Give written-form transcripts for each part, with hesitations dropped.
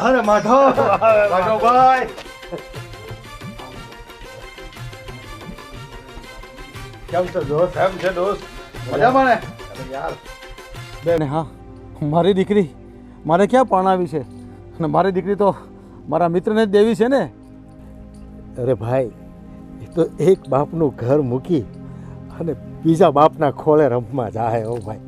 અરે માધવ માધવભાઈ કેમ છે દોસ્ત? કેમ છે દોસ્ત? મજામાં ને? અરે યાર બેન હા, મારી દીકરી મારે ક્યાં પરણાવી છે અને મારી દીકરી તો મારા મિત્રને જ દેવી છે ને. અરે ભાઈ, એ તો એક બાપનું ઘર મૂકી અને બીજા બાપના ખોળે રમવા જાય. હો ભાઈ,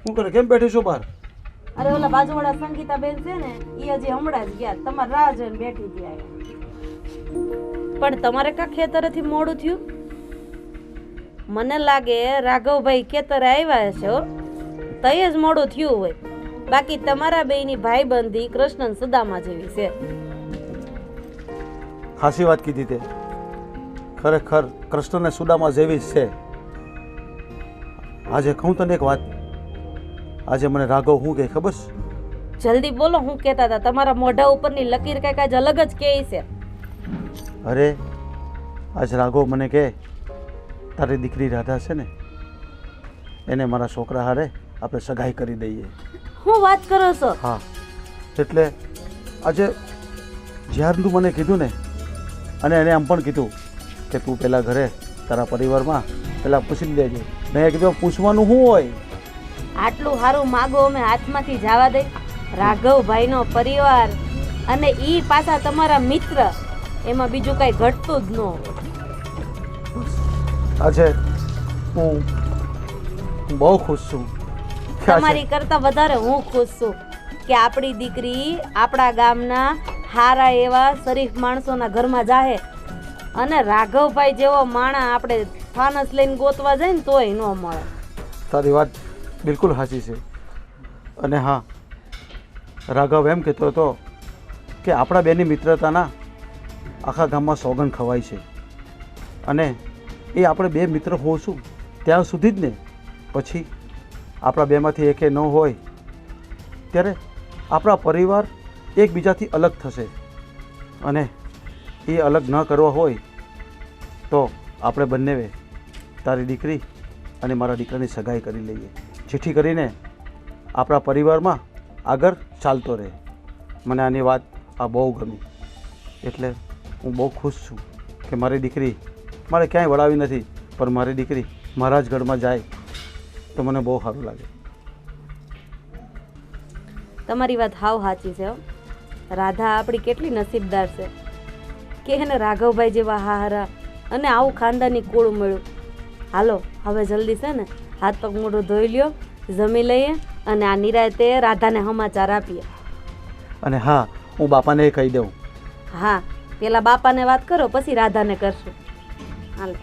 શું કરે? કેમ બેઠી છો બહાર? અરે ઓલા બાજુવાળા સંગીતાબેન છે ને, એ હજી હમણાં જ ગયા. તમારે રાહ જોઈને બેઠી હતી અહીંયા. પણ તમારે કા ખેતરેથી મોડું થયું? મને લાગે રાઘવભાઈ ખેતરે આવ્યા છે હો, તઈ જ મોડું થયું હોય. બાકી તમારા બેયની ભાઈબંધી કૃષ્ણ સુદામા જેવી છે. ખાસી વાત કીધી તે. ખરેખર કૃષ્ણને સુદામા જેવી જ છે. આજે કહું તને એક વાત. આજે મને રાઘવ શું કહે ખબર છે? જલ્દી બોલો, હું કહેતા હતા. તમારા મોઢા ઉપરની લકીર કંઈક આજ અલગ જ કહે છે. અરે આજ રાઘવ મને કહે તારી દીકરી રાધા છે ને, એને મારા છોકરા હારે આપણે સગાઈ કરી દઈએ. શું વાત કરો છો? હા, એટલે આજે જ્યારે તું મને કીધું ને, અને એને આમ પણ કીધું કે તું પહેલાં ઘરે તારા પરિવારમાં પહેલાં પૂછી લેજે. મેં કીધું પૂછવાનું શું હોય? આટલું સારું માગો અમે હાથમાંથી જવા દે? રાઘવભાઈનો પરિવાર અને ઈ પાછા તમારા મિત્ર, એમાં બીજું કઈ ઘટતું જ ન હોય. આજે હું બહુ ખુશ છું. તમારી કરતા વધારે હું ખુશ છું કે આપણી દીકરી આપણા ગામના હારા એવા શરીફ માણસોના ઘરમાં જાહે, અને રાઘવભાઈ જેવો માણા આપણે ફાનસ લઈને ગોતવા જાય ને તોય ન મળે. તારી વાત બિલકુલ સાચી છે. અને હા, રાઘવ એમ કહેતો હતો કે આપણા બેની મિત્રતાના આખા ગામમાં સોગંદ ખવાય છે, અને એ આપણે બે મિત્ર હોઈશું ત્યાં સુધી જ ને. પછી આપણા બેમાંથી એકે ન હોય ત્યારે આપણા પરિવાર એકબીજાથી અલગ થશે, અને એ અલગ ન કરવા હોય તો આપણે બંનેવે તારી દીકરી અને મારા દીકરાની સગાઈ કરી લઈએ, જેથી કરીને આપણા પરિવારમાં આગળ ચાલતો રહે. મને આની વાત આ બહુ ગમી, એટલે હું બહુ ખુશ છું કે મારી દીકરી મારે ક્યાંય વળાવી નથી, પણ મારી દીકરી મારા જ ઘરમાં જાય તો મને બહુ સારું લાગે. તમારી વાત હાવ સાચી છે હો. રાધા આપણી કેટલી નસીબદાર છે કે એને રાઘવભાઈ જેવા હારા અને આવું ખાનદાની કુળ મળ્યું. હાલો હવે જલ્દી છે ને હાથ પગ મોઢું ધોઈ લ્યો, જમી લઈએ અને આ નિરાતે રાધાને સમાચાર આપીએ. અને હા, હું બાપાને કહી દઉં. હા, પેલા બાપાને વાત કરો, પછી રાધાને કરશું. હાલો.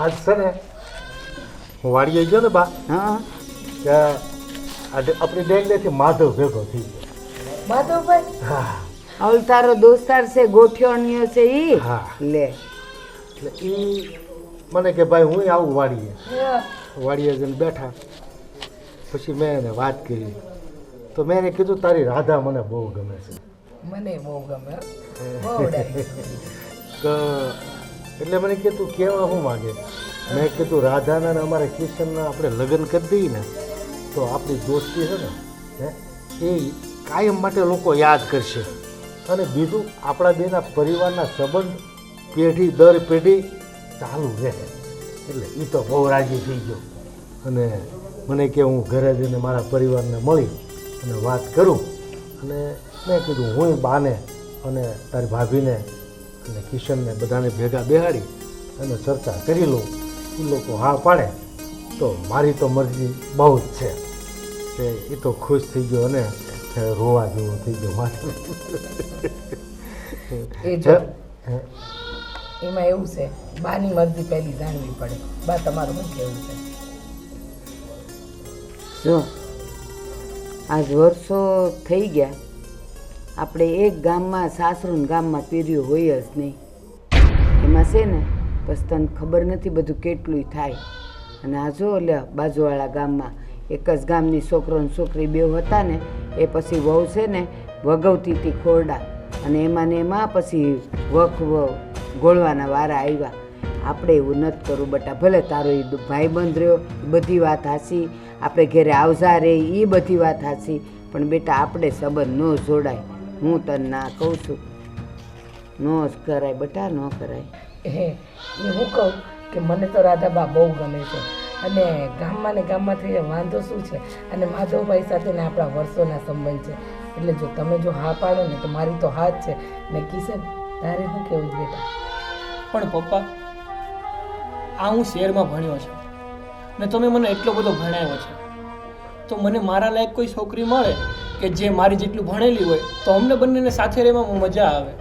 આજ છે ને હું વાડીએ ગયો ને બા, હા, ત્યાં આજે આપણી ડેંગલેથી માધવ ભેગો થઈ ગયો. માધવભાઈ, હા હવે તારો દોસ્તાર છે, ગોઠિયોણીયો છે ઈ હા, લે. એટલે એ મને કે ભાઈ હું આવું વાડીએ જઈને બેઠા. પછી મેં એને વાત કરી તો મેં એને કીધું તારી રાધા મને બહુ ગમે છે. મને બહુ ગમે હો. બહુ ડાયરી. તો એટલે મને કે તું કહેવા શું માગે? મેં કીધું રાધાના ને અમારે કિશનના આપણે લગ્ન કરી દઈએ ને તો આપણી દોસ્તી છે ને એ કાયમ માટે લોકો યાદ કરશે, અને બીજું આપણા બેના પરિવારના સંબંધ પેઢી દર પેઢી ચાલુ રહે. એટલે એ તો બહુ રાજી થઈ ગયો, અને મને કે હું ઘરે જઈને મારા પરિવારને મળી અને વાત કરું. અને મેં કીધું હું બાને અને તારી ભાભીને અને કિશનને બધાને ભેગા બેહાડી અને ચર્ચા કરી લઉં. એ લોકો હા પાડે તો મારી તો મરજી બહુ જ છે કે એ તો ખુશ થઈ ગયો અને રોવા જેવો થઈ ગયો મારે. એ જો એમાં એવું છે, બાની મરજી પહેલી જાણવી પડે. બા તમારું શું કહેવું છે? જો આજ વર્ષો થઈ ગયા, આપણે એક ગામમાં સાસરું ગામમાં પીર્યું હોય જ નહીં. એમાં છે ને બસ તને ખબર નથી બધું કેટલું થાય. અને આ જો લે બાજુવાળા ગામમાં એક જ ગામની છોકરો ને છોકરી બે હતા ને એ પછી વહુ છે ને વગવતી હતી ખોરડા અને એમાં ને એમાં પછી ગોળવાના વારા આવ્યા. આપણે એવું નથી કરવું બટા. ભલે તારો એ ભાઈબંધ રહ્યો એ બધી વાત હાચી, આપણે ઘરે આવજા રે એ બધી વાત હાચી, પણ બેટા આપણે સંબંધ ન જોડાય. હું તને ના કહું છું, ન જ કરાય બેટા, ન કરાય. એ હું કહું કે મને તો રાધાબા બહુ ગમે છે અને ગામમાં ને ગામમાં થઈ વાંધો શું છે, અને માધવભાઈ સાથે ને આપણા વર્ષોના સંબંધ છે, એટલે જો તમે જો હા પાડો ને તો મારી તો હાથ છે ને. કિશન તારે શું કેવું છે બેટા? પણ પપ્પા, આ હું શહેરમાં ભણ્યો છું ને તમે મને એટલો બધો ભણાવ્યો છે, તો મને મારા લાયક કોઈ છોકરી મળે કે જે મારી જેટલું ભણેલી હોય તો અમને બંનેને સાથે રહેવામાં મજા આવે.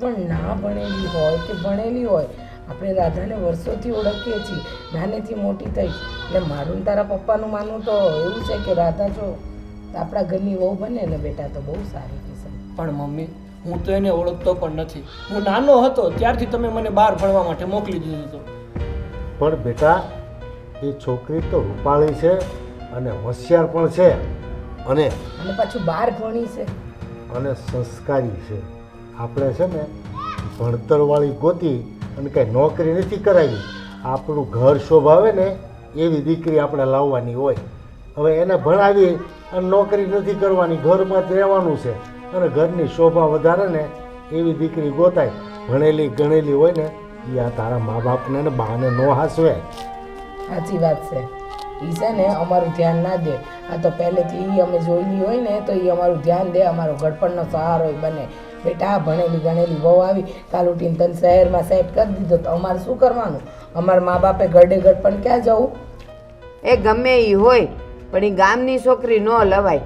પણ ના ભણેલી હોય કે ભણેલી હોય, આપણે રાધાને વર્ષોથી ઓળખીએ છીએ, નાનેથી મોટી થઈ, એટલે મારું ને તારા પપ્પાનું માનવું તો એવું છે કે રાધા જો આપણા ઘરની વહુ બને ને બેટા તો બહુ સારી. કિશન પણ મમ્મી, હું તો એને ઓળખતો પણ નથી. હું નાનો હતો ત્યારથી તમે મને બહાર ભણવા માટે મોકલી દીધું હતું. પણ બેટા એ છોકરી તો રૂપાળી છે અને હોશિયાર પણ છે અને પાછું બહાર ભણી છે અને સંસ્કારી છે. આપણે છે ને ભણતરવાળી ગોતી અને કાંઈ નોકરી નથી કરાવી, આપણું ઘર શોભાવે ને એવી દીકરી આપણે લાવવાની હોય. હવે એને ભણાવી અને નોકરી નથી કરવાની, ઘરમાં જ રહેવાનું છે અને ઘરની શોભા વધારે ને એવી દીકરી ગોતાય. ભણેલી ગણેલી હોય ને એ આ તારા મા બાપને ને બાને નો હાસવે. સાચી વાત છે. એ છે ને અમારું ધ્યાન ના દે. આ તો પહેલેથી અમે જોયેલી હોય ને તો એ અમારું ધ્યાન દે, અમારો ગળપણનો સહારો બને. બેટા ભણેલી ગણેલી બહુ આવી, કાલ ઉઠીને તને શહેરમાં સેટ કરી દીધો તો અમારે શું કરવાનું? અમારા મા બાપે ગળે ગળપણ ક્યાં જવું? એ ગમે એ હોય પણ એ ગામની છોકરી ન લવાય.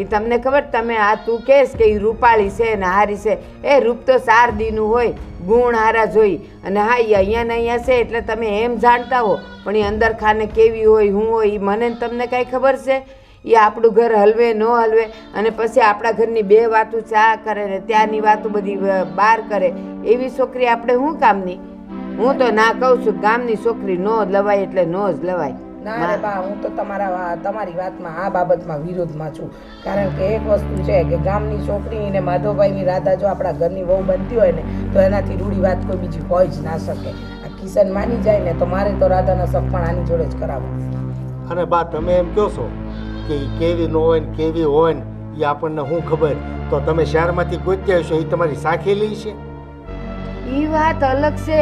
એ તમને ખબર, તમે આ તું કહેશ કે એ રૂપાળી છે ને હારી છે, એ રૂપ તો 4 દીનું હોય, ગુણ હારા જોઈ. અને હા, એ અહીંયા ને અહીંયા છે એટલે તમે એમ જાણતા હો, પણ એ અંદર ખાને કેવી હોય શું હોય એ મને તમને કાંઈ ખબર છે? એ આપણું ઘર હલવે ન હલવે અને પછી આપણા ઘરની 2 વાતું ચા કરે ને ત્યાંની વાતું બધી બહાર કરે, એવી છોકરી આપણે શું કામની? હું તો ના કહું છું, ગામની છોકરી ન લવાય એટલે ન જ લવાય. ના રે બા, હું તો તમારી વાતમાં આ બાબતમાં વિરોધમાં છું. કારણ કે એક વસ્તુ છે કે ગામની છોકરી ને માધવભાઈની રાધા જો આપણા ઘરની વહુ બનતી હોય ને તો એનાથી રૂડી વાત કોઈ બીજી હોય જ ના શકે. આ કિશન માની જાય ને તો મારે તો રાધાના સપણ આની જોડે જ કરાવવા. અને બા તમે એમ કહો છો કે એ કેવી ન હોય ને કેવી હોય ને એ આપણને શું ખબર? તો તમે શહેરમાંથી ગોતી આવશો એ તમારી સાખેલી છે. એ વાત અલગ છે,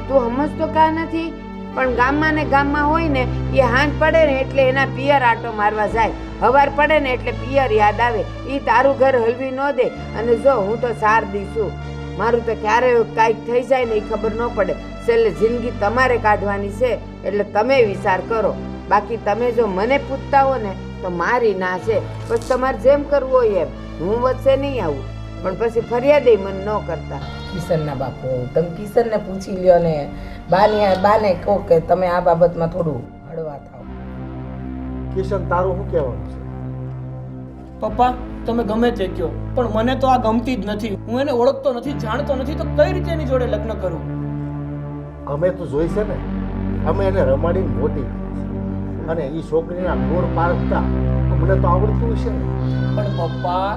તું સમજતો કા નથી? પણ ગામમાં ને ગામમાં હોય ને એ હાંજ પડે ને એટલે એના પિયર આટો મારવા જાય, હવાર પડે ને એટલે પિયર યાદ આવે. એ તારું ઘર હલવી ન દે. અને જો હું તો 4 દી છું, મારું તો ક્યારે કાંઈક થઈ જાય ને એ ખબર ન પડે. છેલ્લે જિંદગી તમારે કાઢવાની છે એટલે તમે વિચાર કરો. બાકી તમે જો મને પૂછતા હો ને તો મારી ના છે, પછી તમારે જેમ કરવું હોય એમ, હું વચ્ચે નહીં આવું. પણ પછી ફરિયાદ મને ન કરતા. કિશનના બાપુ, તમે કિશનને પૂછી લ્યો ને બાને કહો કે તમે આ બાબતમાં થોડું હળવા થાવ. કિશન તારું શું કહેવાનું છે? પપ્પા, તમે ગમે તે કહો પણ મને તો આ ગમતી જ નથી. હું એને ઓળખતો નથી, જાણતો નથી, તો કઈ રીતે એની જોડે લગ્ન કરું? અમે તો જોઈ છે ને, અમે એને રમાડીને મોટી અને એ છોકરીના ગોળ પારખતા અમને તો આવડતું છે ને. પણ પપ્પા,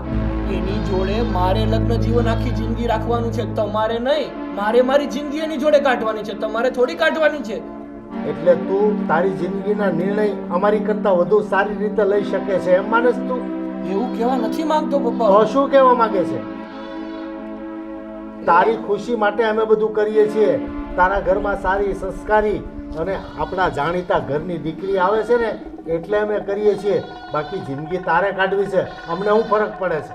એની જોડે મારે લગ્ન જીવન આખી જિંદગી રાખવાનું છે, તમારે નહીં. મારે મારી જિંદગી એની જોડે કાઢવાની છે, તમારે થોડી કાઢવાની છે. એટલે તું તારી જિંદગીના નિર્ણય અમારી કરતા વધુ સારી રીતે લઈ શકે છે એમ માનસ તું? એવું કહેવા નથી માંગતો પપ્પા. તો શું કહેવા માંગે છે? તારી ખુશી માટે અમે બધું કરીએ છીએ. તારા ઘરમાં સારી સંસ્કારી અને આપણા જાણીતા ઘરની દીકરી આવે છે ને એટલે અમે કરીએ છીએ. બાકી જિંદગી તારે કાઢવી છે, અમને શું ફરક પડે છે?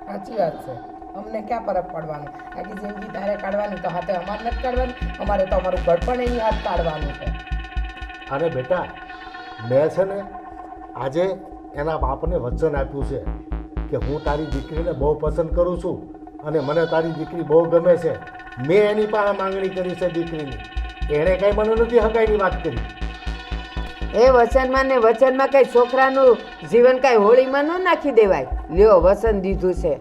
સાચી વાત છે, અમને ક્યાં ફરક પડવાનો? આખી જિંદગી તારે કાઢવાની તો હાથે અમારે નથી કાઢવાની. અમારે તો અમારું ગળપણ એની હાથ કાઢવાનું છે. અને બેટા, મેં છે ને આજે એના બાપને વચન આપ્યું છે કે હું તારી દીકરીને બહુ પસંદ કરું છું અને મને તારી દીકરી બહુ ગમે છે. મેં એની પાસે માંગણી કરી છે દીકરીની, એણે કાંઈ મને નથી હગાઈની વાત કરી. એ વચનમાં ને વચનમાં કઈ છોકરાનું જીવન કઈ હોળીમાં ન નાખી દેવાય. લ્યો, વચન દીધું છે.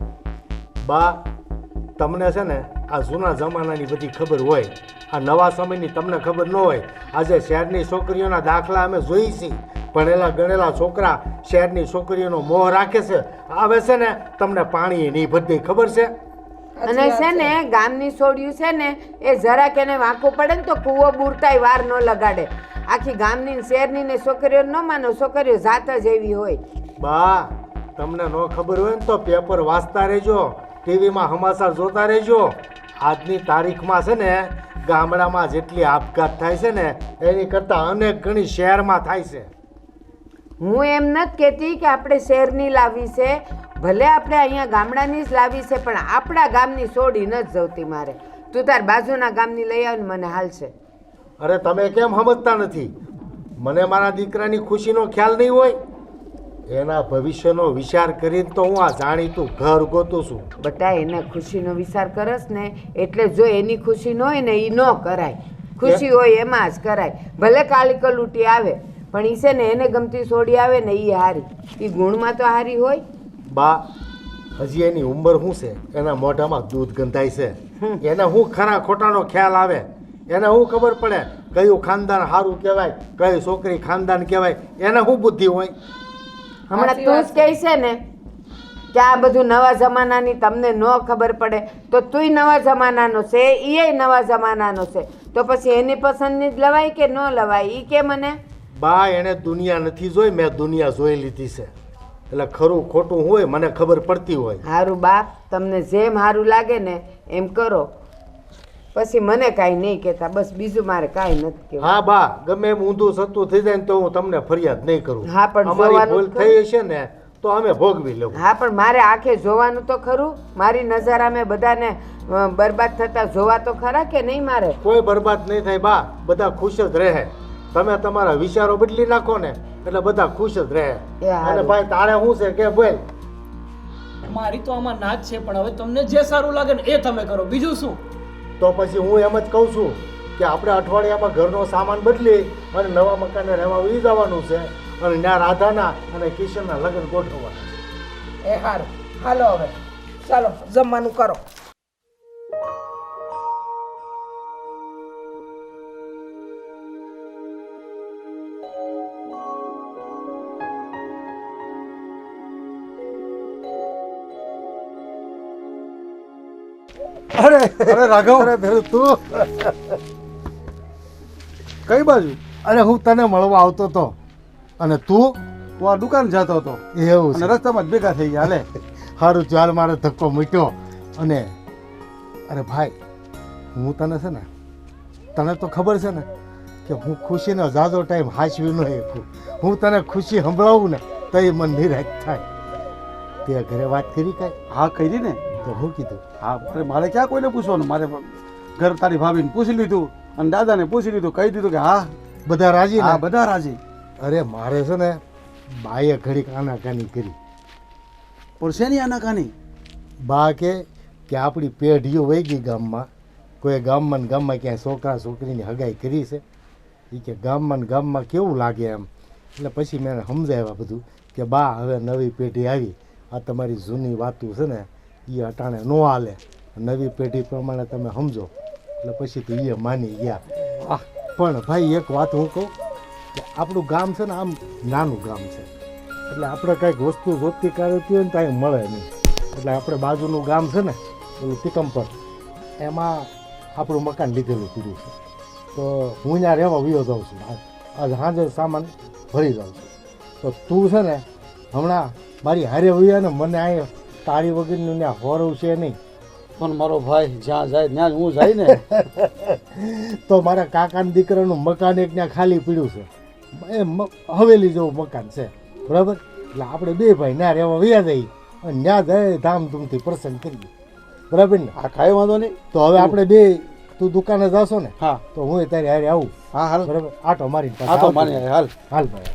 બા, તમને છે ને આ જૂના જમાનાની બધી ખબર હોય, આ નવા સમયની તમને ખબર ન હોય. આજે શહેરની છોકરીઓના દાખલા અમે જોઈ છીએ, ભણેલા ગણેલા છોકરા શહેરની છોકરીઓનો મોહ રાખે છે. આવે છે ને તમને પાણી નહીં બધી ખબર છે. અને છે ને ગામની છોડ્યું છે ને એ જરાક એને વાંકું પડે ને તો કૂવો બુરતાય વાર ન લગાડે. આખી ગામની શહેરની ને છોકરીઓ ન માનો, છોકરીઓ જાત જ એવી હોય. બા તમને ન ખબર હોય ને તો પેપર વાંચતા રહેજો, ટીવીમાં સમાચાર જોતા રહેજો. આજની તારીખમાં છે ને ગામડામાં જેટલી આપઘાત થાય છે ને એની કરતાં અનેક ગણી શહેરમાં થાય છે. હું એમ નથી કહેતી કે આપણે શહેરની લાવી છે, ભલે આપણે અહીંયા ગામડાની જ લાવી છે, પણ આપણા ગામની છોડી નથી જવતી મારે. તું તાર બાજુના ગામની લઈ આવ ને મને હાલશે. અરે તમે કેમ સમજતા નથી? મને મારા દીકરાની ખુશીનો ખ્યાલ નહીં હોય? એના ભવિષ્યનો વિચાર કરીને તો હું આ જાણીતું ઘર ગોતું છું. બટા એને ખુશીનો વિચાર કરસ ને એટલે જો એની ખુશી ન હોય ને એ ન કરાય. ખુશી હોય એમાં જ કરાય. ભલે કાળી કલુટી આવે પણ ઈ છે ને એને ગમતી છોડી આવે ને એ હારી. એ ગુણમાં તો હારી હોય. બા હજી એની ઉંમર શું છે? એના મોઢામાં દૂધ ગંધાય છે. એને હું ખરા ખોટાનો ખ્યાલ આવે? એને શું ખબર પડે કયું ખાનદાન સારું કહેવાય, કઈ છોકરી ખાનદાન કહેવાય? એને શું બુદ્ધિ હોય? હમણાં તું જ કહે છે ને કે આ બધું નવા જમાનાની તમને ન ખબર પડે, તો તુંય નવા જમાનાનો છે, એ નવા જમાનાનો છે, તો પછી એની પસંદની જ લવાય કે ન લવાય એ કે મને? બા એણે દુનિયા નથી જોઈ, મેં દુનિયા જોઈ લીધી છે. એટલે ખરું ખોટું હોય મને ખબર પડતી હોય. હારું બાપ, તમને જેમ સારું લાગે ને એમ કરો, પછી મને કાંઈ નહીં કહેતા. બસ બીજું મારે કાંઈ નથી કહેવું. હા બા, ગમે એમ ઊંધું સત્તું થઈ જાય ને તો હું તમને ફરિયાદ નહીં કરું. હા પણ અમારી જોવાનું ભૂલ થઈ હશે ને તો અમે ભોગવી લેવું. હા પણ મારે આંખે જોવાનું તો ખરું. મારી નજર અમે બધાને બરબાદ થતા જોવા તો ખરા કે નહીં? મારે કોઈ બરબાદ નહીં થાય બા, બધા ખુશ જ રહે. તમે તમારા વિચારો બદલી નાખો ને એટલે બધા ખુશ જ રહે. એ હારું. અને ભાઈ તારે શું છે કે બોલ? મારી તો આમાં ના જ છે, પણ હવે તમને જે સારું લાગે ને એ તમે કરો, બીજું શું? તો પછી હું એમ જ કહું છું કે આપણે અઠવાડિયામાં ઘરનો સામાન બદલી અને નવા મકાને રહેવા ઉઈ જવાનું છે અને ત્યાં રાધાના અને કિશનના લગ્ન ગોઠવવાના છે. એ સારું, હાલો હવે ચાલો જમવાનું કરો. અરે અરે રાઘવ, અરે ભેરું તું? કઈ બાજુ? અરે હું તને મળવા આવતો હતો અને તું તું આ દુકાન જતો હતો એવું અને છે. રસ્તામાં જ ભેગા થઈ ગયા. હાલે સારું ચાલ, મારે ધક્કો મૂક્યો. અને અરે ભાઈ હું તને છે ને, તને તો ખબર છે ને કે હું ખુશીનો ઝાઝો ટાઈમ હાચવી ન શકું. હું તને ખુશી સંભળાવું ને તો એ મન નિરાશ થાય. તે ઘરે વાત કરી કાંઈ? હા કરી ને. તો હું કીધું? હા અરે મારે ક્યાં કોઈને પૂછવાનું, મારે ઘર તારી ભાભીને પૂછી લીધું અને દાદાને પૂછી લીધું, કહી દીધું કે હા બધા રાજી હા ને? બધા રાજી. અરે મારે છે ને બાએ ઘડીક આનાકાની કરી. પણ શેની આનાકાની? બા કે આપણી પેઢીઓ વહી ગઈ ગામમાં, કોઈ ગામમાં ને ગામમાં ક્યાંય છોકરા છોકરીની હગાઈ કરી છે. એ કે ગામમાં ને ગામમાં કેવું લાગે એમ. એટલે પછી મેં એને સમજાવ્યા બધું કે બા હવે નવી પેઢી આવી, આ તમારી જૂની વાતું છે ને એ અટાણે ન હાલે, નવી પેઢી પ્રમાણે તમે સમજો. એટલે પછી તો એ માની ગયા. પણ ભાઈ એક વાત હું કહું કે આપણું ગામ છે ને આમ નાનું ગામ છે, એટલે આપણે કાંઈક વસ્તુ જોતી કાઢતી હોય ને તો અહીં મળે નહીં. એટલે આપણે બાજુનું ગામ છે ને પેલું ટીકમપર, એમાં આપણું મકાન લીધેલું પીડ્યું છે. તો હું ત્યાં રહેવા વયો જાઉં છું. આજ સાંજે સામાન ભરી જાઉં છું. તો તું છે ને હમણાં મારી હારે વયા ને મને અહીંયા તાળી વગરનું ત્યાં હોરવ છે નહીં. પણ મારો ભાઈ જ્યાં જાય ત્યાં જ હું જાય ને. તો મારા કાકાના દીકરાનું મકાન એક ત્યાં ખાલી પીડ્યું છે, એ હવેલી જેવું મકાન છે, બરાબર? એટલે આપણે બે ભાઈ ના રહેવા વયા જઈએ અને ત્યાં જાય ધામધૂમથી પ્રસંગ કરીએ, બરાબર ને? હા કાંઈ વાંધો નહીં. તો હવે આપણે બે, તું દુકાને જાશો ને હા તો હું તારી હારે આવું, હા હાલ. બરાબર? આટો મારી હા તો માની હાલ. હાલ ભાઈ.